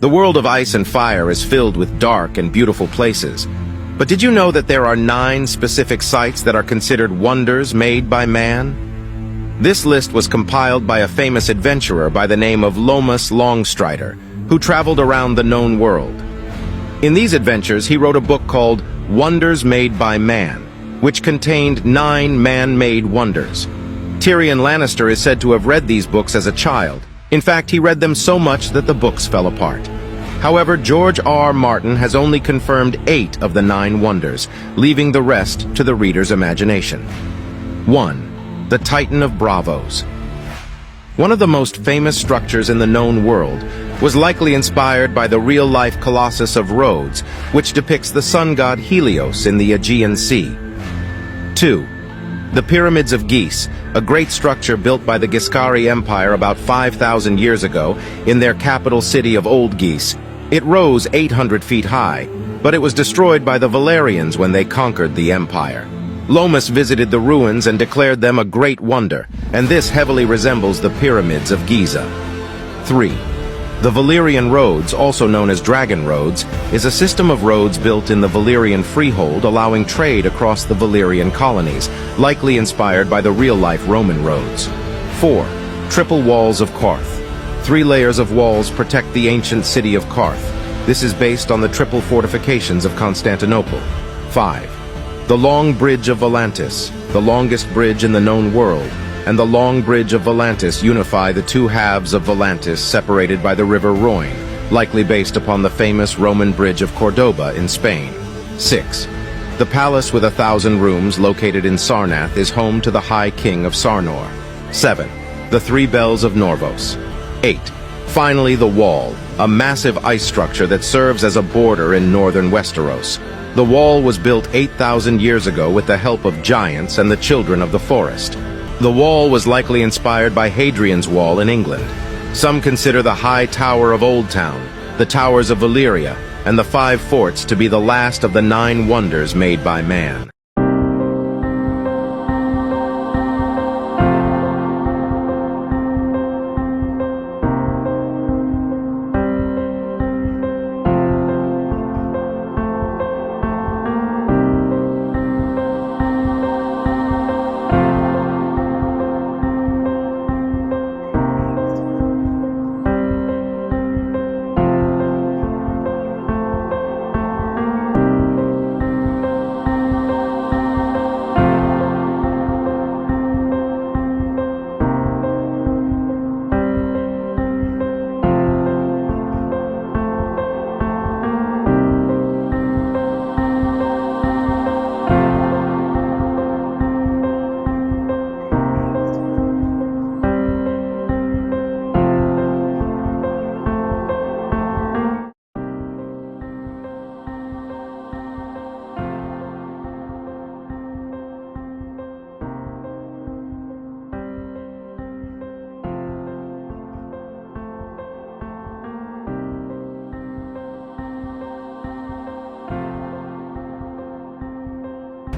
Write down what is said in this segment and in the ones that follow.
The world of ice and fire is filled with dark and beautiful places. But did you know that there are 9 specific sites that are considered wonders made by man? This list was compiled by a famous adventurer by the name of Lomas Longstrider, who traveled around the known world. In these adventures, he wrote a book called Wonders Made by Man, which contained 9 man-made wonders. Tyrion Lannister is said to have read these books as a child. In fact, he read them so much that the books fell apart. However, George R. Martin has only confirmed 8 of the 9 wonders, leaving the rest to the reader's imagination. 1. The Titan of Braavos. One of the most famous structures in the known world was likely inspired by the real-life Colossus of Rhodes, which depicts the sun god Helios in the Aegean Sea. 2. The Pyramids of Geese, a great structure built by the Giscari Empire about 5,000 years ago in their capital city of Old Geese. It rose 800 feet high, but it was destroyed by the Valerians when they conquered the empire. Lomas visited the ruins and declared them a great wonder, and this heavily resembles the Pyramids of Giza. 3. The Valyrian Roads, also known as Dragon Roads, is a system of roads built in the Valyrian freehold allowing trade across the Valyrian colonies, likely inspired by the real-life Roman roads. 4. Triple Walls of Qarth. 3 layers of walls protect the ancient city of Qarth. This is based on the triple fortifications of Constantinople. 5. The Long Bridge of Volantis, the longest bridge in the known world, and the Long Bridge of Volantis unify the 2 halves of Volantis separated by the river Rhoine, likely based upon the famous Roman Bridge of Cordoba in Spain. 6. The palace with 1,000 rooms located in Sarnath is home to the High King of Sarnor. 7. The 3 Bells of Norvos. 8. Finally, the Wall, a massive ice structure that serves as a border in northern Westeros. The Wall was built 8,000 years ago with the help of giants and the children of the forest. The Wall was likely inspired by Hadrian's Wall in England. Some consider the High Tower of Old Town, the Towers of Valyria, and the 5 forts to be the last of the 9 wonders made by man.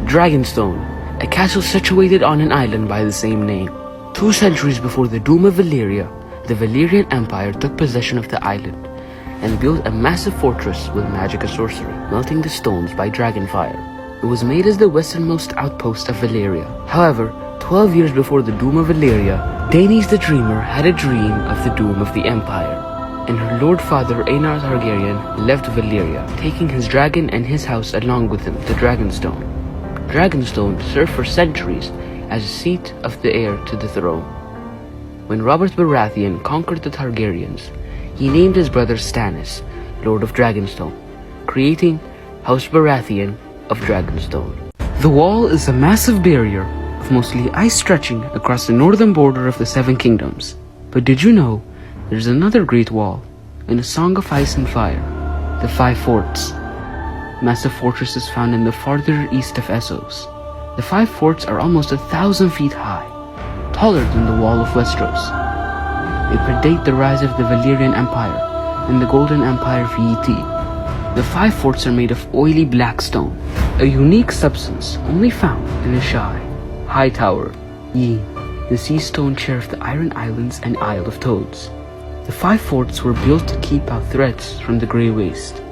Dragonstone, a castle situated on an island by the same name. 2 centuries before the doom of Valyria, the Valyrian Empire took possession of the island and built a massive fortress with magic and sorcery, melting the stones by dragonfire. It was made as the westernmost outpost of Valyria. However, 12 years before the doom of Valyria, Daenerys the Dreamer had a dream of the doom of the Empire, and her lord father Aenar Targaryen left Valyria, taking his dragon and his house along with him to Dragonstone. Dragonstone served for centuries as a seat of the heir to the throne. When Robert Baratheon conquered the Targaryens, he named his brother Stannis, Lord of Dragonstone, creating House Baratheon of Dragonstone. The Wall is a massive barrier of mostly ice stretching across the northern border of the 7 kingdoms. But did you know there's another great wall in A Song of Ice and Fire, the 5 forts? Massive fortresses found in the farther east of Essos. The 5 forts are almost 1,000 feet high, taller than the Wall of Westeros. They predate the rise of the Valyrian Empire and the Golden Empire VET. The 5 forts are made of oily black stone, a unique substance only found in Ashai. Hightower, Yin, the sea stone chair of the Iron Islands and Isle of Toads. The 5 forts were built to keep out threats from the Grey Waste,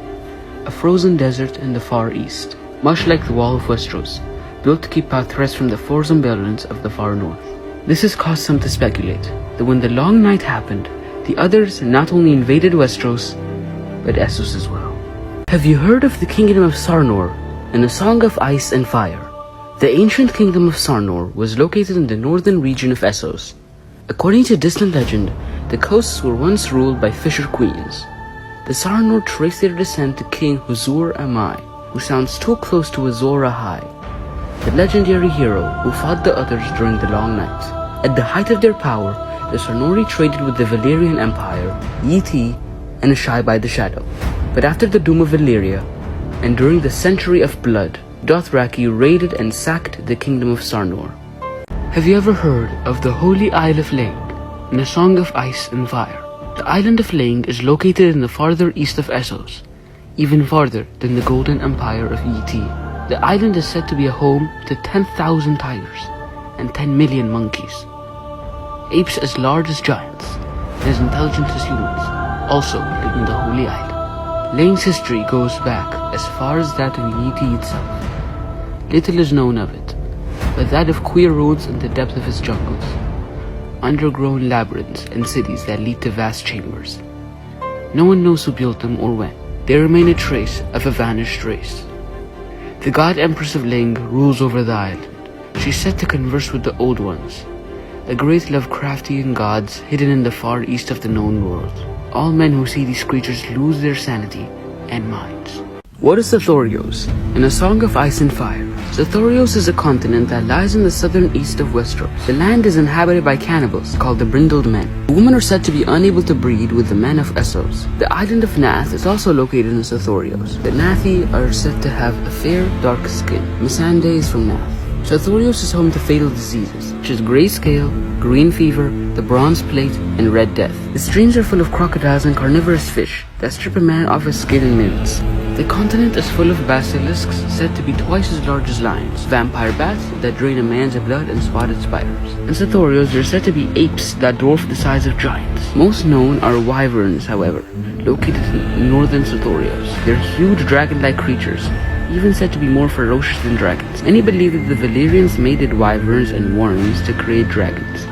a frozen desert in the far east, much like the Wall of Westeros, built to keep out threats from the frozen buildings of the far north. This has caused some to speculate that when the Long Night happened, the others not only invaded Westeros, but Essos as well. Have you heard of the Kingdom of Sarnor in A Song of Ice and Fire? The ancient Kingdom of Sarnor was located in the northern region of Essos. According to distant legend, the coasts were once ruled by fisher queens. The Sarnor trace their descent to King Huzur Amai, who sounds too close to Azor Ahai, the legendary hero who fought the others during the Long Night. At the height of their power, the Sarnori traded with the Valyrian Empire, Yi-Ti, and Ashai by the Shadow. But after the Doom of Valyria, and during the Century of Blood, Dothraki raided and sacked the Kingdom of Sarnor. Have you ever heard of the Holy Isle of Lang in A Song of Ice and Fire? The island of Lang is located in the farther east of Essos, even farther than the Golden Empire of Yi-Ti. The island is said to be a home to 10,000 tigers and 10 million monkeys. Apes as large as giants and as intelligent as humans also live in the Holy Isle. Lang's history goes back as far as that of Yi-Ti itself. Little is known of it, but that of queer roads in the depth of its jungles, undergrown labyrinths and cities that lead to vast chambers. No one knows who built them or when. They remain a trace of a vanished race. The God Empress of Lang rules over the island. She's said to converse with the Old Ones, the great Lovecraftian gods hidden in the far east of the known world. All men who see these creatures lose their sanity and minds. What is Sothoryos? In A Song of Ice and Fire, Sothoryos is a continent that lies in the southern east of Westeros. The land is inhabited by cannibals called the Brindled Men. The women are said to be unable to breed with the men of Essos. The island of Nath is also located in Sothoryos. The Nathi are said to have a fair, dark skin. Missandei is from Nath. Sothoryos is home to fatal diseases, such as grey scale, green fever, the bronze plate, and red death. The streams are full of crocodiles and carnivorous fish that strip a man off his skin in minutes. The continent is full of basilisks said to be twice as large as lions, vampire bats that drain a man's blood, and spotted spiders. In Sothoryos, there are said to be apes that dwarf the size of giants. Most known are wyverns, however, located in northern Sothoryos. They're huge dragon-like creatures, even said to be more ferocious than dragons. Many believe that the Valyrians mated wyverns and worms to create dragons.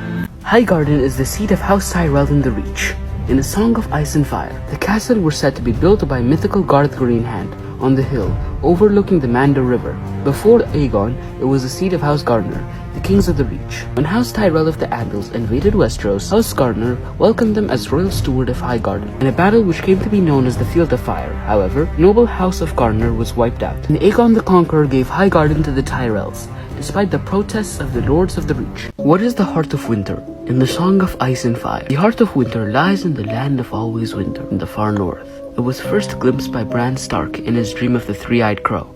Highgarden is the seat of House Tyrell in the Reach. In A Song of Ice and Fire, the castle was said to be built by mythical Garth Greenhand on the hill overlooking the Manda River. Before Aegon, it was the seat of House Gardner, the kings of the Reach. When House Tyrell of the Andals invaded Westeros, House Gardner welcomed them as royal steward of Highgarden. In a battle which came to be known as the Field of Fire, however, noble House of Gardner was wiped out, and Aegon the Conqueror gave Highgarden to the Tyrells, despite the protests of the Lords of the Reach. What is the Heart of Winter? In The Song of Ice and Fire, the Heart of Winter lies in the land of always winter, in the far north. It was first glimpsed by Bran Stark in his dream of the three-eyed crow.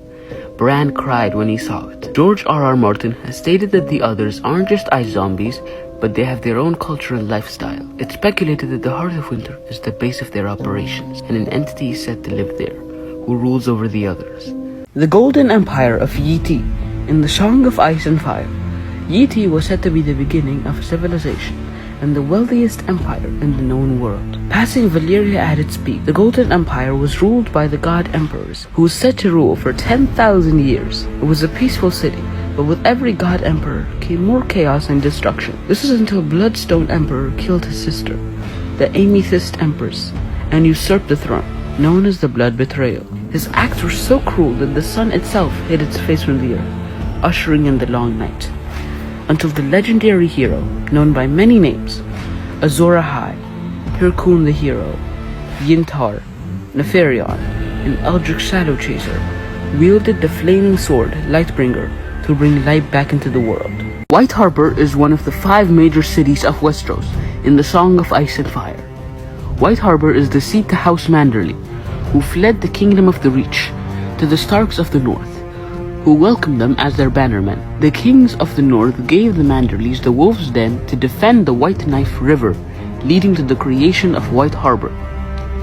Bran cried when he saw it. George R.R. Martin has stated that the others aren't just ice zombies, but they have their own culture and lifestyle. It's speculated that the Heart of Winter is the base of their operations, and an entity is said to live there, who rules over the others. The Golden Empire of Yi-Ti. In The Song of Ice and Fire, Yi-Ti was said to be the beginning of civilization and the wealthiest empire in the known world. Passing Valyria at its peak, the Golden Empire was ruled by the God Emperors, who was said to rule for 10,000 years. It was a peaceful city, but with every God Emperor came more chaos and destruction. This was until Bloodstone Emperor killed his sister, the Amethyst Empress, and usurped the throne, known as the Blood Betrayal. His acts were so cruel that the sun itself hid its face from the earth, ushering in the Long Night, until the legendary hero, known by many names, Azor Ahai, Hirkun the Hero, Yintar, Neferion, and Eldritch Shadow Chaser, wielded the flaming sword Lightbringer to bring light back into the world. White Harbor is one of the 5 major cities of Westeros in The Song of Ice and Fire. White Harbor is the seat to House Manderly, who fled the Kingdom of the Reach to the Starks of the North, who welcomed them as their bannermen. The kings of the north gave the Manderleys the Wolf's Den to defend the White Knife River, leading to the creation of White Harbor.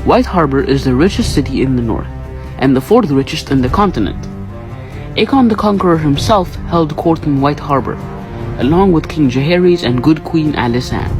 White Harbor is the richest city in the north, and the 4th richest in the continent. Aegon the Conqueror himself held court in White Harbor, along with King Jaehaerys and Good Queen Alysanne.